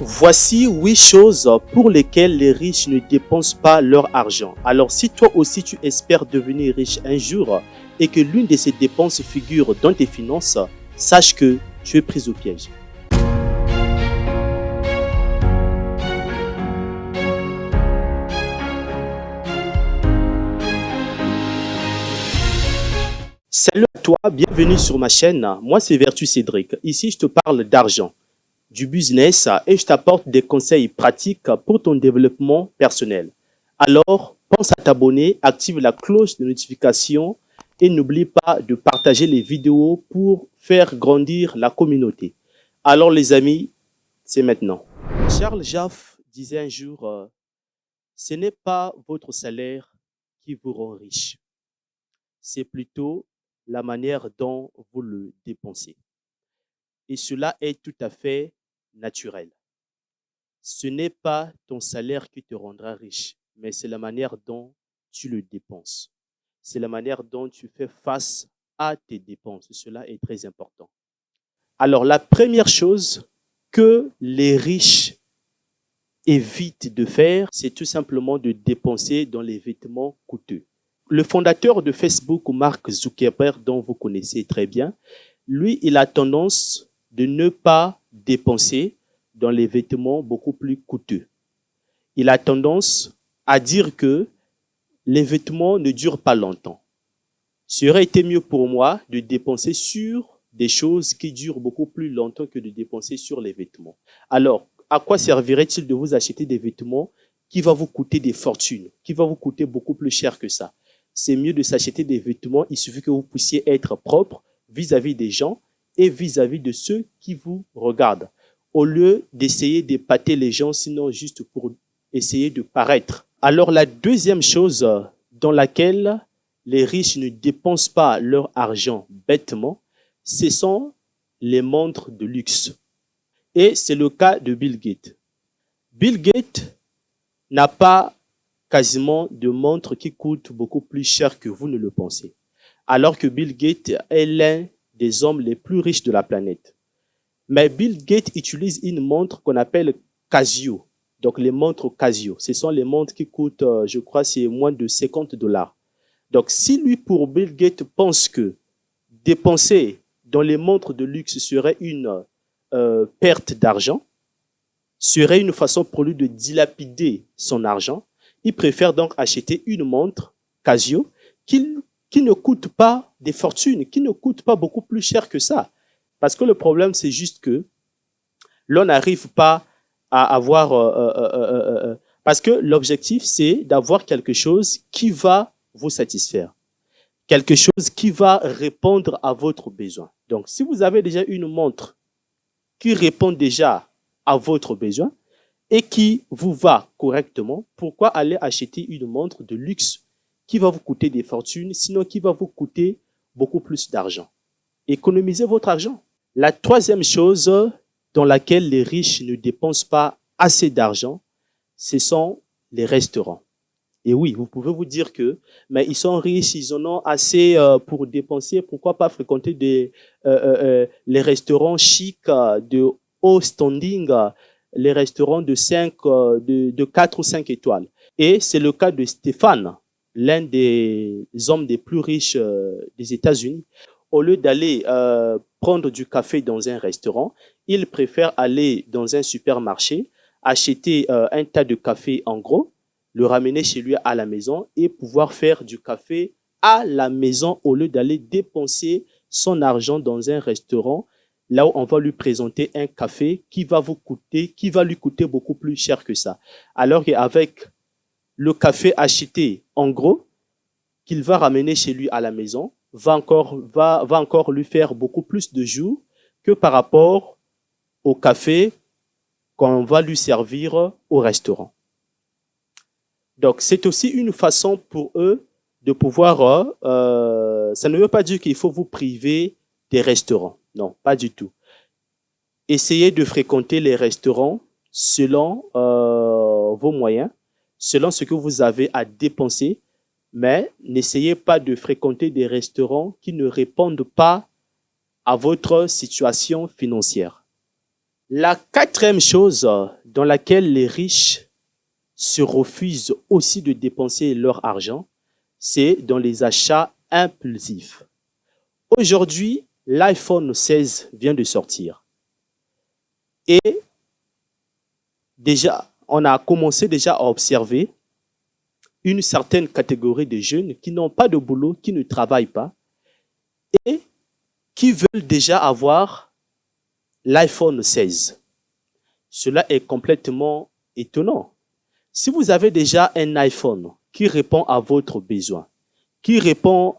Voici 8 choses pour lesquelles les riches ne dépensent pas leur argent. Alors si toi aussi tu espères devenir riche un jour et que l'une de ces dépenses figure dans tes finances, sache que tu es pris au piège. Salut à toi, bienvenue sur ma chaîne. Moi c'est Vertu Cédric. Ici je te parle d'argent, du business et je t'apporte des conseils pratiques pour ton développement personnel. Alors, pense à t'abonner, active la cloche de notification et n'oublie pas de partager les vidéos pour faire grandir la communauté. Alors les amis, c'est maintenant. Charles Jaff disait un jour, ce n'est pas votre salaire qui vous rend riche, c'est plutôt la manière dont vous le dépensez. Et cela est tout à fait naturel. Ce n'est pas ton salaire qui te rendra riche, mais c'est la manière dont tu le dépenses. C'est la manière dont tu fais face à tes dépenses. Cela est très important. Alors, la première chose que les riches évitent de faire, c'est tout simplement de dépenser dans les vêtements coûteux. Le fondateur de Facebook, Mark Zuckerberg, dont vous connaissez très bien, lui, il a tendance de ne pas dépenser dans les vêtements beaucoup plus coûteux. Il a tendance à dire que les vêtements ne durent pas longtemps. Ça aurait été mieux pour moi de dépenser sur des choses qui durent beaucoup plus longtemps que de dépenser sur les vêtements. Alors, à quoi servirait-il de vous acheter des vêtements qui vont vous coûter des fortunes, qui vont vous coûter beaucoup plus cher que ça? C'est mieux de s'acheter des vêtements, il suffit que vous puissiez être propre vis-à-vis des gens et vis-à-vis de ceux qui vous regardent, au lieu d'essayer d'épater les gens, sinon juste pour essayer de paraître. Alors la deuxième chose dans laquelle les riches ne dépensent pas leur argent bêtement, ce sont les montres de luxe. Et c'est le cas de Bill Gates. Bill Gates n'a pas quasiment de montres qui coûtent beaucoup plus cher que vous ne le pensez. Alors que Bill Gates est l'un des hommes les plus riches de la planète. Mais Bill Gates utilise une montre qu'on appelle Casio. Donc les montres Casio, ce sont les montres qui coûtent, je crois, c'est moins de $50. Donc si lui, pour Bill Gates, pense que dépenser dans les montres de luxe serait une perte d'argent, serait une façon pour lui de dilapider son argent, il préfère donc acheter une montre Casio qui ne coûte pas des fortunes, qui ne coûte pas beaucoup plus cher que ça. Parce que le problème, c'est juste que l'on n'arrive pas à avoir... parce que l'objectif, c'est d'avoir quelque chose qui va vous satisfaire. Quelque chose qui va répondre à votre besoin. Donc, si vous avez déjà une montre qui répond déjà à votre besoin et qui vous va correctement, pourquoi aller acheter une montre de luxe qui va vous coûter des fortunes, sinon qui va vous coûter beaucoup plus d'argent? Économisez votre argent. La troisième chose dans laquelle les riches ne dépensent pas assez d'argent, ce sont les restaurants. Et oui, vous pouvez vous dire que mais ils sont riches, ils en ont assez pour dépenser, pourquoi pas fréquenter les restaurants chics de haut standing, les restaurants de 4 ou 5 étoiles. Et c'est le cas de Stéphane, l'un des hommes les plus riches des États-Unis. Au lieu d'aller prendre du café dans un restaurant, il préfère aller dans un supermarché, acheter un tas de café en gros, le ramener chez lui à la maison et pouvoir faire du café à la maison au lieu d'aller dépenser son argent dans un restaurant là où on va lui présenter un café qui va lui coûter beaucoup plus cher que ça. Alors qu'avec le café acheté en gros, qu'il va ramener chez lui à la maison, va encore lui faire beaucoup plus de jours que par rapport au café qu'on va lui servir au restaurant. Donc, c'est aussi une façon pour eux de pouvoir... ça ne veut pas dire qu'il faut vous priver des restaurants. Non, pas du tout. Essayez de fréquenter les restaurants selon vos moyens, selon ce que vous avez à dépenser, mais n'essayez pas de fréquenter des restaurants qui ne répondent pas à votre situation financière. La quatrième chose dans laquelle les riches se refusent aussi de dépenser leur argent, c'est dans les achats impulsifs. Aujourd'hui, l'iPhone 16 vient de sortir et déjà, on a commencé déjà à observer une certaine catégorie de jeunes qui n'ont pas de boulot, qui ne travaillent pas et qui veulent déjà avoir l'iPhone 16. Cela est complètement étonnant. Si vous avez déjà un iPhone qui répond à votre besoin, qui répond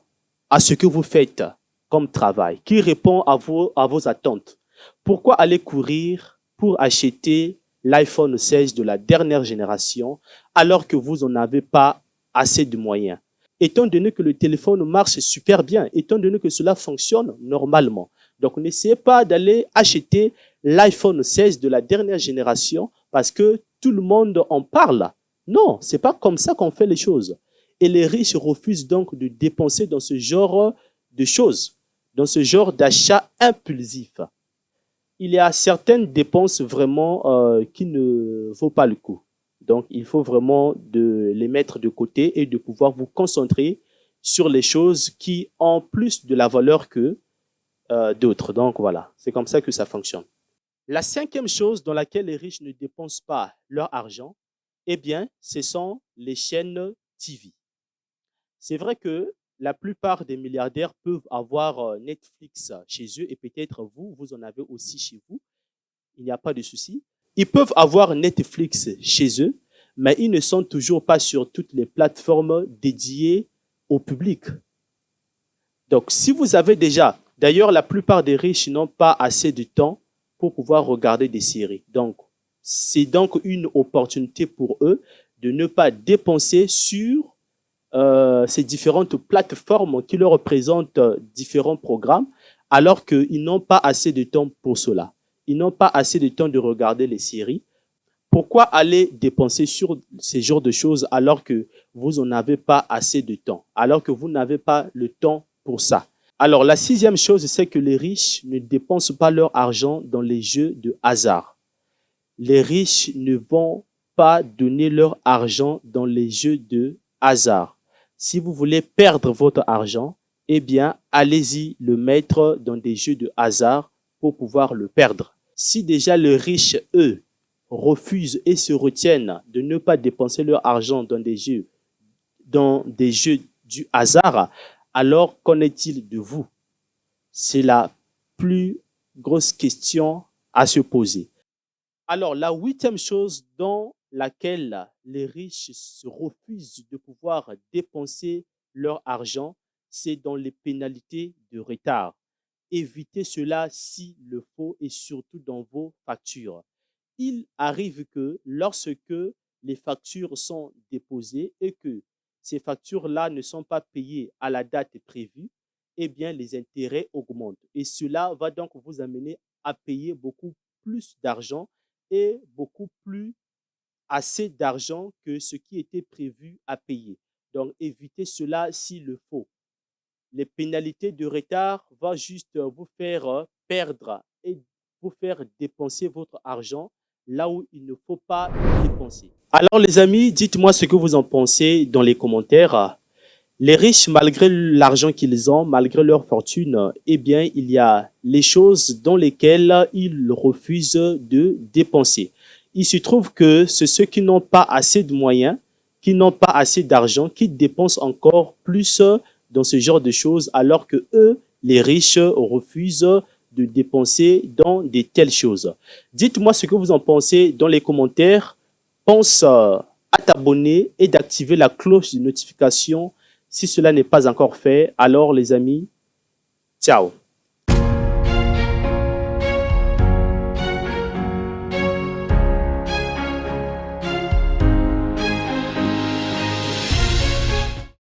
à ce que vous faites comme travail, qui répond à vos attentes, pourquoi aller courir pour acheter l'iPhone 16 de la dernière génération alors que vous n'en avez pas assez de moyens? Étant donné que le téléphone marche super bien, étant donné que cela fonctionne normalement. Donc, n'essayez pas d'aller acheter l'iPhone 16 de la dernière génération parce que tout le monde en parle. Non, c'est pas comme ça qu'on fait les choses. Et les riches refusent donc de dépenser dans ce genre de choses, dans ce genre d'achat impulsif. Il y a certaines dépenses vraiment qui ne vaut pas le coup. Donc, il faut vraiment les mettre de côté et de pouvoir vous concentrer sur les choses qui ont plus de la valeur que d'autres. Donc, voilà, c'est comme ça que ça fonctionne. La cinquième chose dans laquelle les riches ne dépensent pas leur argent, eh bien, ce sont les chaînes TV. C'est vrai que la plupart des milliardaires peuvent avoir Netflix chez eux et peut-être vous en avez aussi chez vous. Il n'y a pas de souci. Ils peuvent avoir Netflix chez eux, mais ils ne sont toujours pas sur toutes les plateformes dédiées au public. Donc, si vous avez déjà, d'ailleurs, la plupart des riches n'ont pas assez de temps pour pouvoir regarder des séries. Donc, c'est donc une opportunité pour eux de ne pas dépenser sur ces différentes plateformes qui leur représentent différents programmes, alors qu'ils n'ont pas assez de temps pour cela. Ils n'ont pas assez de temps de regarder les séries. Pourquoi aller dépenser sur ces genres de choses alors que vous n'en avez pas assez de temps, alors que vous n'avez pas le temps pour ça? Alors, la sixième chose, c'est que les riches ne dépensent pas leur argent dans les jeux de hasard. Les riches ne vont pas donner leur argent dans les jeux de hasard. Si vous voulez perdre votre argent, eh bien, allez-y le mettre dans des jeux de hasard pour pouvoir le perdre. Si déjà les riches, eux, refusent et se retiennent de ne pas dépenser leur argent dans des jeux du hasard, alors qu'en est-il de vous? C'est la plus grosse question à se poser. Alors, la huitième chose dans laquelle les riches se refusent de pouvoir dépenser leur argent, c'est dans les pénalités de retard. Évitez cela s'il le faut et surtout dans vos factures. Il arrive que lorsque les factures sont déposées et que ces factures-là ne sont pas payées à la date prévue, eh bien, les intérêts augmentent. Et cela va donc vous amener à payer beaucoup plus d'argent et beaucoup plus assez d'argent que ce qui était prévu à payer. Donc, évitez cela s'il le faut. Les pénalités de retard vont juste vous faire perdre et vous faire dépenser votre argent là où il ne faut pas le dépenser. Alors les amis, dites-moi ce que vous en pensez dans les commentaires. Les riches, malgré l'argent qu'ils ont, malgré leur fortune, eh bien, il y a les choses dans lesquelles ils refusent de dépenser. Il se trouve que c'est ceux qui n'ont pas assez de moyens, qui n'ont pas assez d'argent, qui dépensent encore plus dans ce genre de choses, alors que eux, les riches, refusent de dépenser dans de telles choses. Dites-moi ce que vous en pensez dans les commentaires. Pense à t'abonner et d'activer la cloche de notification si cela n'est pas encore fait. Alors les amis, ciao.